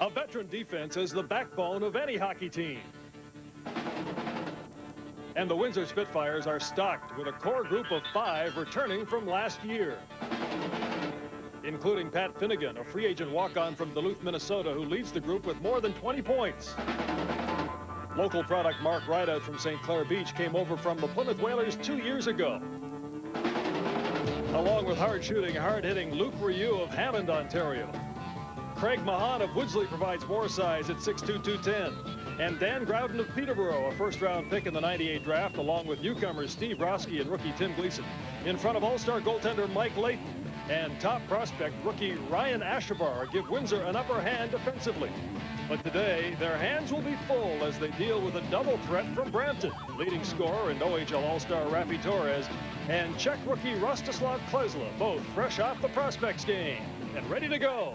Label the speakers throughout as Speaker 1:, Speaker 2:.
Speaker 1: A veteran defense is the backbone of any hockey team. And the Windsor Spitfires are stocked with a core group of 5 returning from last year, including Pat Finnegan, a free agent walk-on from Duluth, Minnesota, who leads the group with more than 20 points. Local product Mark Rideout from St. Clair Beach came over from the Plymouth Whalers 2 years ago, along with hard-shooting, hard-hitting Luke Ryu of Hammond, Ontario. Craig Mahan of Woodsley provides more size at 6'2", 210. And Dan Groudon of Peterborough, a first-round pick in the '98 draft, along with newcomers Steve Roski and rookie Tim Gleason, in front of all-star goaltender Mike Layton and top prospect rookie Ryan Ashabar, give Windsor an upper hand defensively. But today, their hands will be full as they deal with a double threat from Brampton, leading scorer and OHL All-Star Rafi Torres and Czech rookie Rostislav Klesla, both fresh off the prospects game and ready to go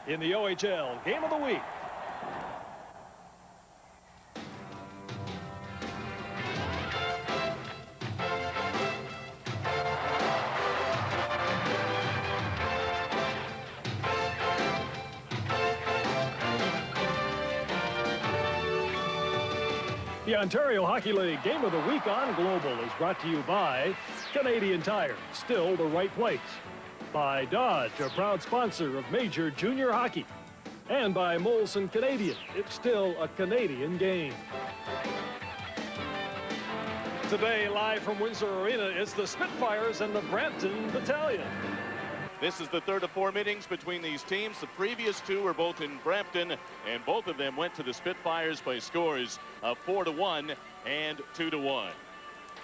Speaker 1: in the OHL Game of the Week. The Ontario Hockey League Game of the Week on Global is brought to you by Canadian Tire, still the right place. By Dodge, a proud sponsor of Major Junior Hockey. And by Molson Canadian, it's still a Canadian game. Today, live from Windsor Arena, is the Spitfires and the Brampton Battalion.
Speaker 2: This is the third of 4 meetings between these teams. The previous 2 were both in Brampton, and both of them went to the Spitfires by scores of 4-1 and 2-1.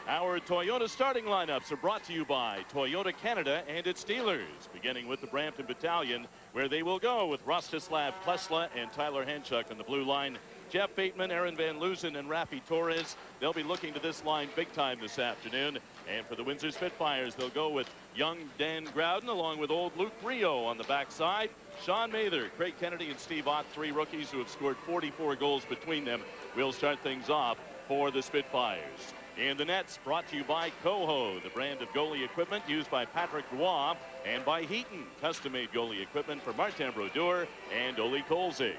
Speaker 2: Our Toyota starting lineups are brought to you by Toyota Canada and its dealers, beginning with the Brampton Battalion, where they will go with Rostislav Klesla and Tyler Hanchuk on the blue line. Jeff Bateman, Aaron Van Loozen, and Rafi Torres. They'll be looking to this line big time this afternoon. And for the Windsor Spitfires, they'll go with young Dan Groudon along with old Luke Rio on the backside. Sean Mather, Craig Kennedy, and Steve Ott, 3 rookies who have scored 44 goals between them, will start things off for the Spitfires. In the nets, brought to you by Coho, the brand of goalie equipment used by Patrick Roy, and by Heaton, custom-made goalie equipment for Martin Brodeur and Oli Colze.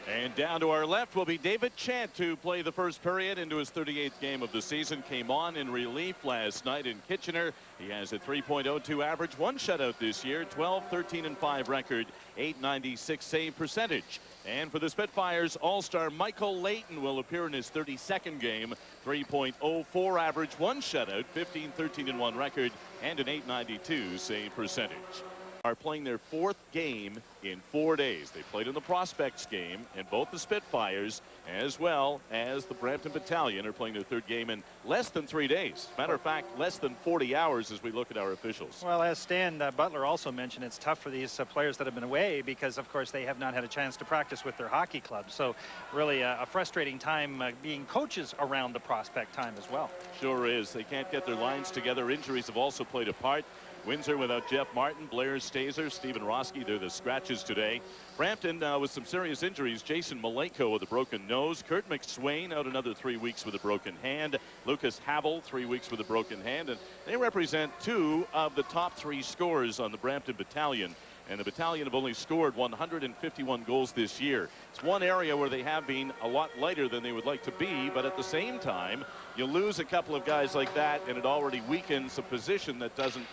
Speaker 2: And down to our left will be David Chant, to play the first period into his 38th game of the season. Came on in relief last night in Kitchener. He has a 3.02 average, 1 shutout this year, 12-13-5 record, .896 save percentage. And for the Spitfires, All-Star Michael Layton will appear in his 32nd game, 3.04 average, 1 shutout, 15-13-1 record, and an .892 save percentage. Are playing their 4th game in 4 days. They played in the Prospects game, and both the Spitfires as well as the Brampton Battalion are playing their 3rd game in less than 3 days. Matter of fact, less than 40 hours as we look at our officials.
Speaker 3: Well, as Stan Butler also mentioned, it's tough for these players that have been away because, of course, they have not had a chance to practice with their hockey clubs. So really a frustrating time being coaches around the prospect time as well.
Speaker 2: Sure is. They can't get their lines together. Injuries have also played a part. Windsor without Jeff Martin, Blair Stazer, Stephen Roski. They're the scratches today. Brampton with some serious injuries. Jason Malenko with a broken nose. Kurt McSwain out another 3 weeks with a broken hand. Lucas Havel, 3 weeks with a broken hand. And they represent 2 of the top 3 scorers on the Brampton Battalion. And the Battalion have only scored 151 goals this year. It's one area where they have been a lot lighter than they would like to be, but at the same time, you lose a couple of guys like that, and it already weakens a position that doesn't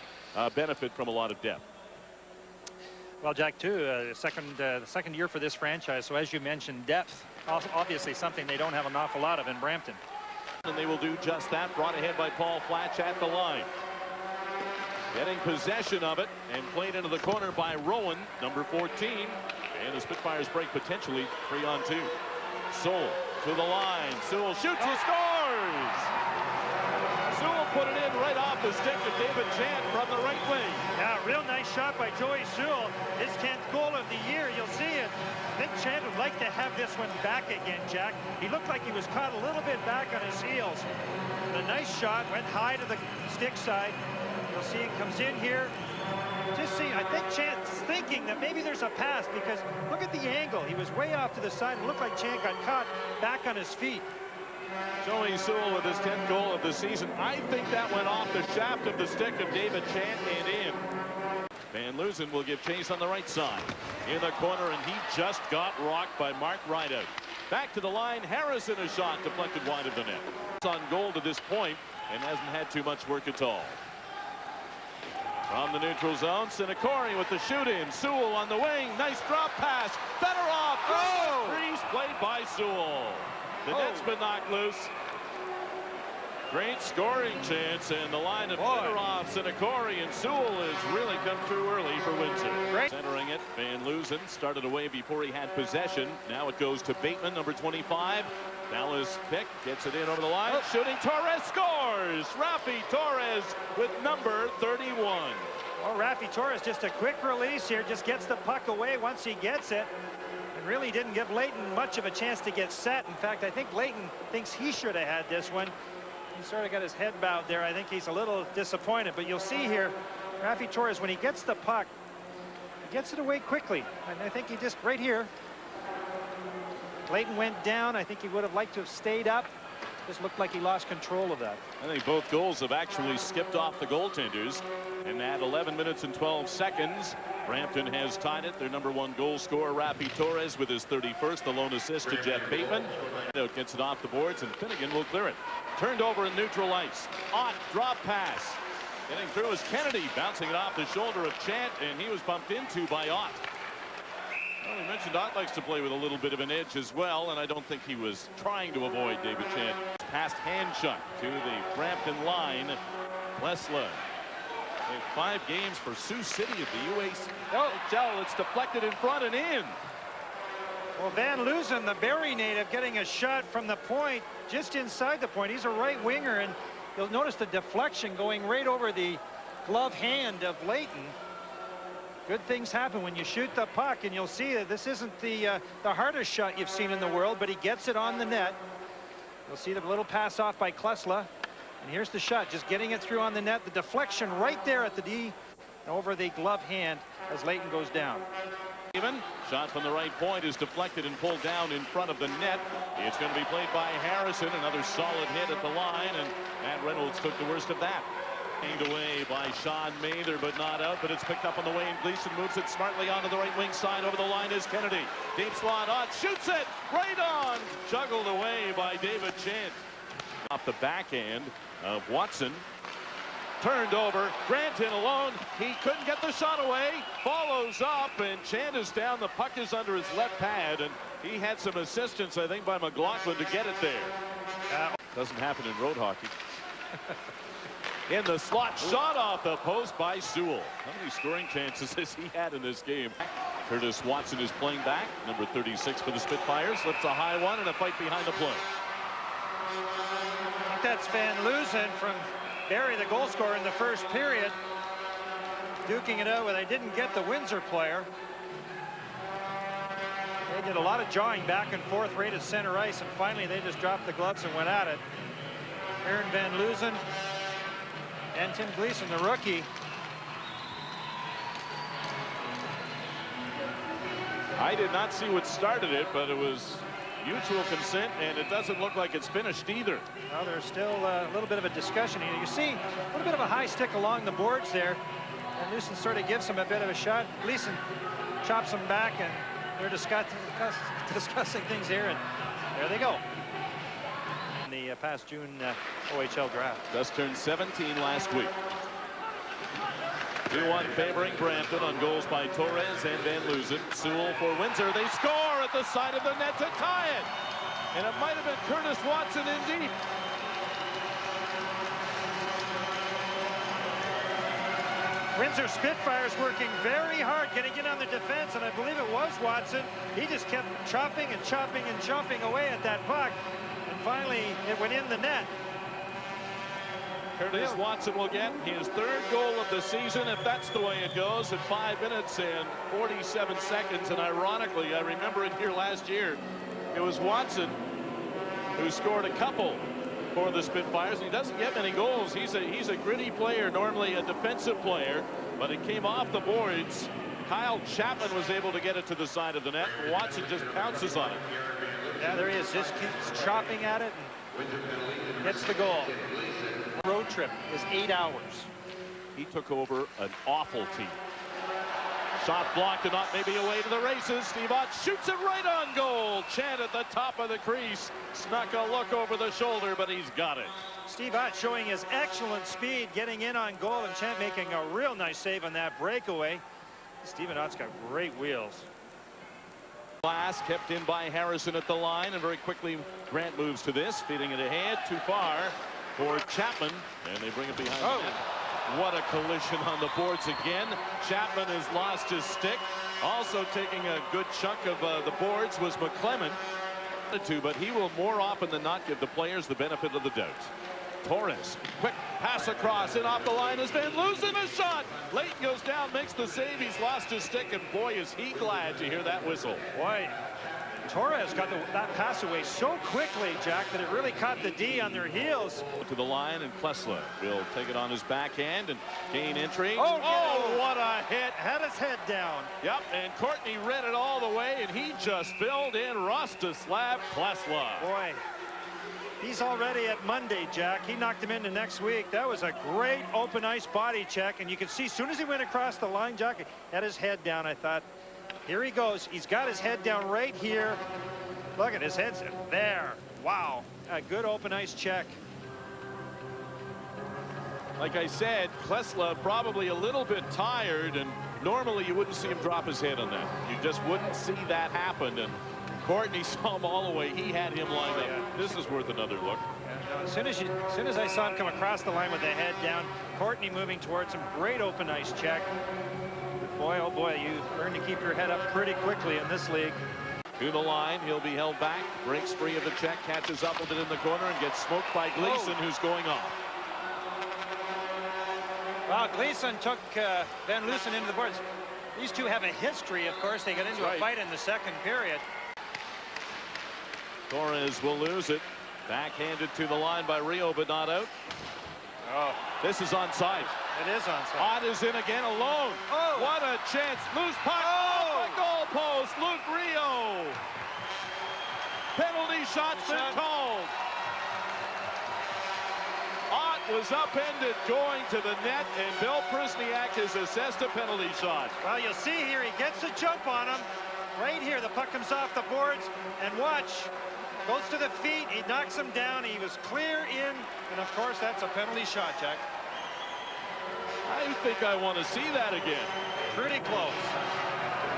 Speaker 2: benefit from a lot of depth.
Speaker 3: Well, Jack, too, the second year for this franchise. So as you mentioned, depth, obviously something they don't have an awful lot of in Brampton.
Speaker 2: And they will do just that. Brought ahead by Paul Flatch at the line. Getting possession of it and played into the corner by Rowan, number 14. And the Spitfires break potentially 3-on-2. Sewell to the line. Sewell shoots and scores! Sewell put it in right off the stick of David Chant from the right wing.
Speaker 4: Yeah, real nice shot by Joey Sewell. His 10th goal of the year. You'll see it. I think Chant would like to have this one back again, Jack. He looked like he was caught a little bit back on his heels. And a nice shot, went high to the stick side. You'll see it comes in here. Just see, I think Chant's thinking that maybe there's a pass, because look at the angle. He was way off to the side. It looked like Chant got caught back on his feet.
Speaker 2: Joey Sewell with his 10th goal of the season. I think that went off the shaft of the stick of David Chant and in. Van Loozen will give chase on the right side. In the corner, and he just got rocked by Mark Rideout. Back to the line, Harrison a shot deflected wide of the net. It's on goal to this point and hasn't had too much work at all. From the neutral zone, Sinakori with the shoot in. Sewell on the wing, nice drop pass. Fedorov, crease played by Sewell. The net's been knocked loose. Great scoring chance, and the line of Fedorov, Sinakori, and Sewell has really come through early for Windsor. Centering it, Van Loozen started away before he had possession. Now it goes to Bateman, number 25. Dallas Pick gets it in over the line. Shooting, Torres scores! Rafi Torres with number 31.
Speaker 4: Well, Rafi Torres, just a quick release here, just gets the puck away once he gets it. And really didn't give Leighton much of a chance to get set. In fact, I think Leighton thinks he should have had this one. He sort of got his head bowed there. I think he's a little disappointed. But you'll see here, Rafi Torres, when he gets the puck, he gets it away quickly. And I think he just, right here, Leighton went down. I think he would have liked to have stayed up. Just looked like he lost control of that.
Speaker 2: I think both goals have actually skipped off the goaltenders. And at 11 minutes and 12 seconds, Brampton has tied it. Their #1 goal scorer, Rafi Torres, with his 31st. The lone assist to Jeff Bateman. Gets it off the boards, and Finnegan will clear it. Turned over in neutral ice. Ott, drop pass. Getting through is Kennedy, bouncing it off the shoulder of Chant, and he was bumped into by Ott. Well, we mentioned Ott likes to play with a little bit of an edge as well, and I don't think he was trying to avoid David Chant. Past hand shot to the Brampton line. Lesla. 5 games for Sioux City at the UHL. It's deflected in front and in.
Speaker 4: Well, Van Loozen, the Barrie native, getting a shot from the point, just inside the point. He's a right winger, and you'll notice the deflection going right over the glove hand of Leighton. Good things happen when you shoot the puck, and you'll see that this isn't the hardest shot you've seen in the world, but he gets it on the net. You'll see the little pass off by Klesla. And here's the shot, just getting it through on the net. The deflection right there at the D over the glove hand as Leighton goes down.
Speaker 2: Even shot from the right point is deflected and pulled down in front of the net. It's going to be played by Harrison. Another solid hit at the line, and Matt Reynolds took the worst of that. Aimed away by Sean Mather, but not out. But it's picked up on the way, and Gleason moves it smartly onto the right wing side. Over the line is Kennedy. Deep slot, Ott shoots it right on. Juggled away by David Chant. Off the backhand of Watson. Turned over, Grant in alone. He couldn't get the shot away. Follows up, and Chant is down. The puck is under his left pad, and he had some assistance, I think, by McLaughlin to get it there. Doesn't happen in road hockey. In the slot, shot off the post by Sewell. How many scoring chances has he had in this game? Curtis Watson is playing back, number 36 for the Spitfires. Slips a high one and a fight behind the play.
Speaker 4: I think that's Van Loozen from Barrie, the goal scorer in the first period, duking it out where they didn't get the Windsor player. They did a lot of jawing back and forth right at center ice, and finally they just dropped the gloves and went at it. Aaron Van Loozen and Tim Gleason, the rookie.
Speaker 2: I did not see what started it, but it was mutual consent, and it doesn't look like it's finished either.
Speaker 4: Well, there's still a little bit of a discussion here. You see a little bit of a high stick along the boards there, and Newson sort of gives him a bit of a shot. Gleason chops him back, and they're discussing things here, and there they go. In the past June OHL draft.
Speaker 2: Just turned 17 last week. 2-1 favoring Brampton on goals by Torres and Van Loozen. Sewell for Windsor. They score at the side of the net to tie it. And it might have been Curtis Watson in deep.
Speaker 4: Windsor Spitfires working very hard, getting in on the defense, and I believe it was Watson. He just kept chopping and chopping and chopping away at that puck, and finally it went in the net.
Speaker 2: Curtis Watson will get his 3rd goal of the season, if that's the way it goes, at 5 minutes and 47 seconds. And ironically, I remember it here last year. It was Watson who scored a couple for the Spitfires. He doesn't get many goals. He's a gritty player, normally a defensive player, but it came off the boards. Kyle Chapman was able to get it to the side of the net. Watson just pounces on it.
Speaker 4: Yeah, there he is. Just keeps chopping at it and gets the goal. Road trip is 8 hours.
Speaker 2: He took over an awful team. Shot blocked and not maybe away to the races. Steve Ott shoots it right on goal. Chant at the top of the crease. Snuck a look over the shoulder, but he's got it.
Speaker 4: Steve Ott showing his excellent speed, getting in on goal, and Chant making a real nice save on that breakaway. Stephen Ott's got great wheels.
Speaker 2: Glass kept in by Harrison at the line, and very quickly Grant moves to this, feeding it ahead too far for Chapman, and they bring it behind the net. What a collision on the boards again. Chapman has lost his stick. Also taking a good chunk of the boards was McClement, but he will more often than not give the players the benefit of the doubt. Torres, quick pass across, and off the line is Van Loosen, a shot. Leighton goes down, makes the save. He's lost his stick, and boy, is he glad to hear that whistle.
Speaker 4: Boy, Torres got that pass away so quickly, Jack, that it really caught the D on their heels.
Speaker 2: To the line, and Klesla will take it on his backhand and gain entry.
Speaker 4: Oh,
Speaker 2: what a hit.
Speaker 4: Had his head down.
Speaker 2: Yep, and Courtney read it all the way, and he just filled in Rostislav Klesla.
Speaker 4: Boy, he's already at Monday, Jack. He knocked him into next week. That was a great open ice body check, and you could see as soon as he went across the line, Jack, he had his head down. I thought, here he goes. He's got his head down right here. Look at his head there. Wow, a good open ice check.
Speaker 2: Like I said, Klesla probably a little bit tired, and normally you wouldn't see him drop his head on that. You just wouldn't see that happen, and Courtney saw him all the way. He had him lined up.
Speaker 4: Yeah.
Speaker 2: This is worth another look.
Speaker 4: As soon as I saw him come across the line with the head down, Courtney moving towards him, great open ice check. Boy, oh boy, you learn to keep your head up pretty quickly in this league.
Speaker 2: To the line, he'll be held back, breaks free of the check, catches up with it in the corner, and gets smoked by Gleason, who's going off.
Speaker 3: Well, Gleason took Van Loosen into the boards. These two have a history, of course. They got into a fight in the second period.
Speaker 2: Torres will lose it. Backhanded to the line by Rio, but not out.
Speaker 4: Oh,
Speaker 2: this is onside.
Speaker 4: it is onside.
Speaker 2: Ott is in again alone.
Speaker 4: Oh,
Speaker 2: what a chance. Loose puck. Oh, goal post. Luke Rio. Penalty shot's been called. Ott was upended going to the net, and Bill Prisniak has assessed a penalty shot.
Speaker 4: Well, you'll see here, he gets a jump on him. Right here, the puck comes off the boards, and watch. Goes to the feet, he knocks him down, he was clear in, and of course that's a penalty shot, Jack.
Speaker 2: I think I want to see that again.
Speaker 4: Pretty close.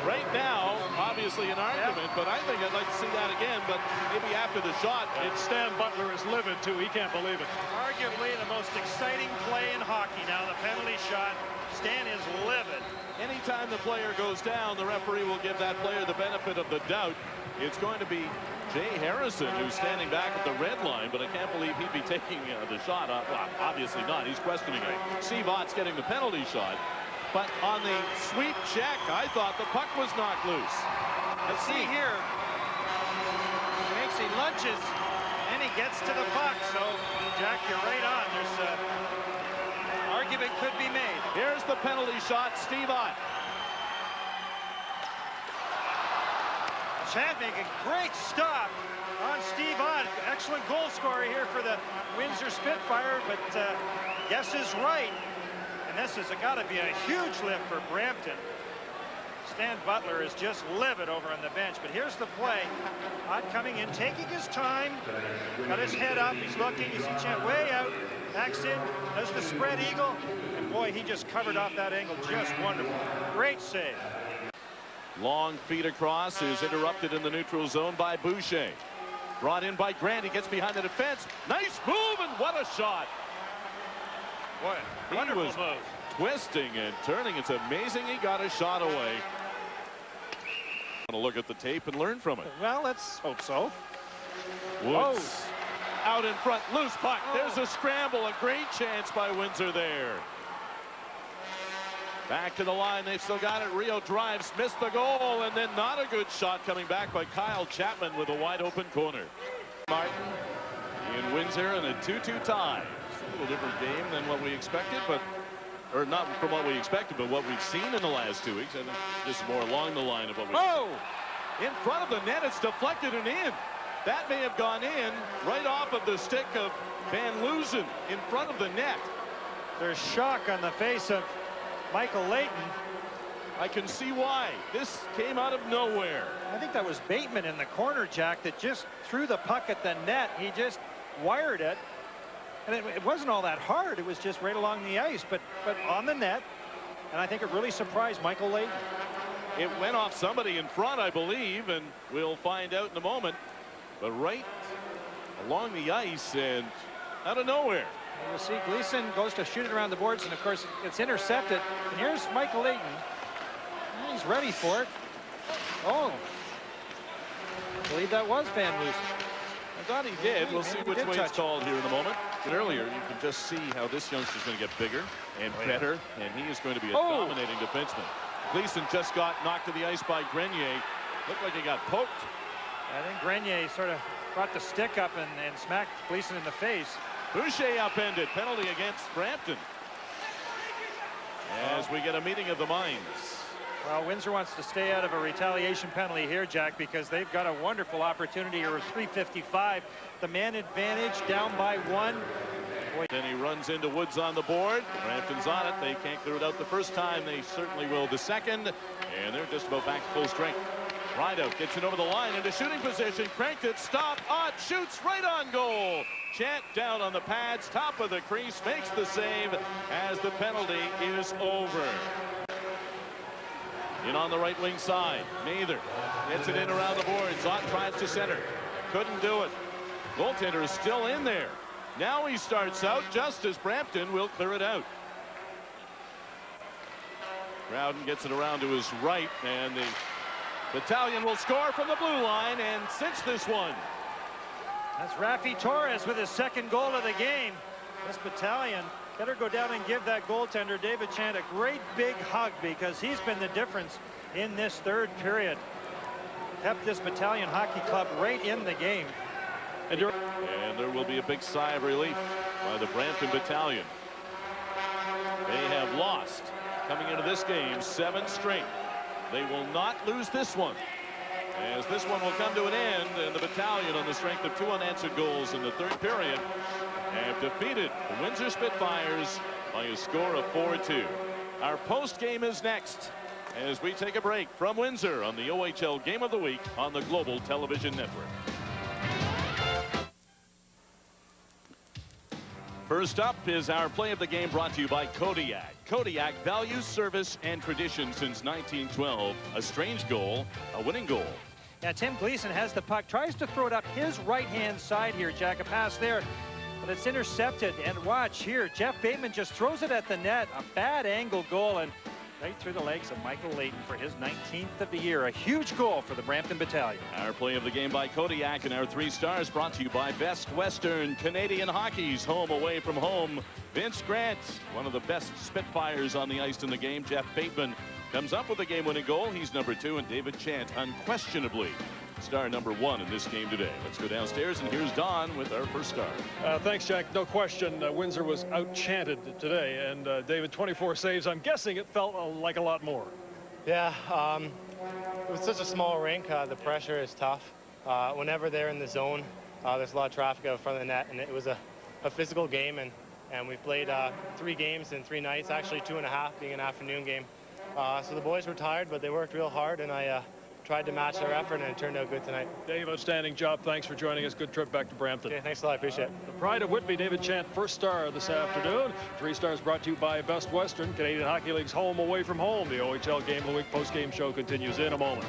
Speaker 2: Right now, obviously an argument, but I think I'd like to see that again, but maybe after the shot.
Speaker 1: And Stan Butler is livid too. He can't believe it.
Speaker 4: Arguably the most exciting play in hockey now, the penalty shot. Stan is livid.
Speaker 2: Anytime the player goes down, the referee will give that player the benefit of the doubt. It's going to be Jay Harrison who's standing back at the red line, but I can't believe he'd be taking the shot. Well, obviously not. He's questioning it. Steve Ott's getting the penalty shot, but on the sweep check, I thought the puck was knocked loose.
Speaker 4: Let's see here. He lunges, and he gets to the puck. So, Jack, you're right on. There's an argument could be made.
Speaker 2: Here's the penalty shot, Steve Ott.
Speaker 4: Chant making a great stop on Steve Ott. Excellent goal scorer here for the Windsor Spitfire, but guess is right. And this has got to be a huge lift for Brampton. Stan Butler is just livid over on the bench, but here's the play. Ott coming in, taking his time, got his head up, he's looking, you see Chant way out, backs in, does the spread eagle, and boy, he just covered off that angle just wonderful. Great save.
Speaker 2: Long feed across is interrupted in the neutral zone by Boucher. Brought in by Grant. He gets behind the defense. Nice move, and what a shot.
Speaker 4: What a wonderful move.
Speaker 2: Twisting and turning. It's amazing he got a shot away. Want to look at the tape and learn from it.
Speaker 4: Well, let's hope so.
Speaker 2: Woods out in front. Loose puck. There's a scramble. A great chance by Windsor there. Back to the line, they've still got it. Rio drives, missed the goal, and then not a good shot coming back by Kyle Chapman with a wide open corner. Martin in Windsor in a 2-2 tie. It's a little different game than what we expected, or not from what we expected, but what we've seen in the last 2 weeks. I think just more along the line of what we in front of the net, it's deflected and in. That may have gone in right off of the stick of Van Loosen in front of the net.
Speaker 4: There's shock on the face of Michael Leighton.
Speaker 2: I can see why. This came out of nowhere.
Speaker 3: I think that was Bateman in the corner, Jack, that just threw the puck at the net. He just wired it. And it wasn't all that hard. It was just right along the ice, but on the net. And I think it really surprised Michael Layton.
Speaker 2: It went off somebody in front, I believe, and we'll find out in a moment. But right along the ice and out of nowhere.
Speaker 3: You'll see Gleason goes to shoot it around the boards, and of course it's intercepted. And here's Michael Layton. He's ready for it. Oh, I believe that was Van Loosen.
Speaker 2: I thought he did. We'll see which way it's called here in a moment. But earlier, you can just see how this youngster's going to get bigger and better, and he is going to be a dominating defenseman. Gleason just got knocked to the ice by Grenier. Looked like he got poked.
Speaker 3: I think Grenier sort of brought the stick up and smacked Gleason in the face.
Speaker 2: Boucher upended. Penalty against Brampton. As we get a meeting of the minds.
Speaker 3: Well, Windsor wants to stay out of a retaliation penalty here, Jack, because they've got a wonderful opportunity here with 3:55. The man advantage down by 1.
Speaker 2: Then he runs into Woods on the board. Brampton's on it. They can't clear it out the first time. They certainly will the second. And they're just about back to full strength. Rideout gets it over the line into shooting position. Cranked it. Stop. Ott shoots right on goal. Chant down on the pads. Top of the crease. Makes the save as the penalty is over. In on the right wing side. Mather gets it in around the boards. Ott tries to center. Couldn't do it. Goaltender is still in there. Now he starts out just as Brampton will clear it out. Rowden gets it around to his right, and the Battalion will score from the blue line and cinch this one.
Speaker 3: That's Rafi Torres with his second goal of the game. This Battalion better go down and give that goaltender, David Chant, a great big hug, because he's been the difference in this third period. Kept this Battalion Hockey Club right in the game.
Speaker 2: And there will be a big sigh of relief by the Brampton Battalion. They have lost, coming into this game, 7 straight. They will not lose this one, as this one will come to an end, and the Battalion, on the strength of 2 unanswered goals in the third period, have defeated the Windsor Spitfires by a score of 4-2. Our post game is next as we take a break from Windsor on the OHL Game of the Week on the Global Television Network. First up is our play of the game, brought to you by Kodiak. Kodiak, values, service, and tradition since 1912. A strange goal, a winning goal.
Speaker 3: Yeah, Tim Gleason has the puck, tries to throw it up his right-hand side here, Jack. A pass there, but it's intercepted. And watch here, Jeff Bateman just throws it at the net. A bad angle goal, and right through the legs of Michael Layton for his 19th of the year. A huge goal for the Brampton Battalion.
Speaker 2: Our play of the game by Kodiak, and our 3 stars brought to you by Best Western Canadian Hockey's home away from home. Vince Grant, one of the best Spitfires on the ice in the game. Jeff Bateman comes up with a game-winning goal. He's number 2, and David Chant, unquestionably star number 1 in this game today. Let's go downstairs, and here's Don with our first star.
Speaker 1: Thanks, Jack. No question, Windsor was out-chanted today, and David, 24 saves. I'm guessing it felt like a lot more.
Speaker 5: Yeah, it was such a small rink. The pressure is tough. Whenever they're in the zone, there's a lot of traffic out front of the net, and it was a physical game, and we played 3 games in 3 nights, actually 2.5 being an afternoon game. So the boys were tired, but they worked real hard, and I tried to match their effort, and it turned out good tonight.
Speaker 1: Dave, outstanding job. Thanks for joining us. Good trip back to Brampton.
Speaker 5: Okay, thanks a lot. I appreciate it.
Speaker 1: The pride of Whitby, David Chant, first star this afternoon. 3 stars brought to you by Best Western, Canadian Hockey League's home away from home. The OHL Game of the Week post-game show continues in a moment.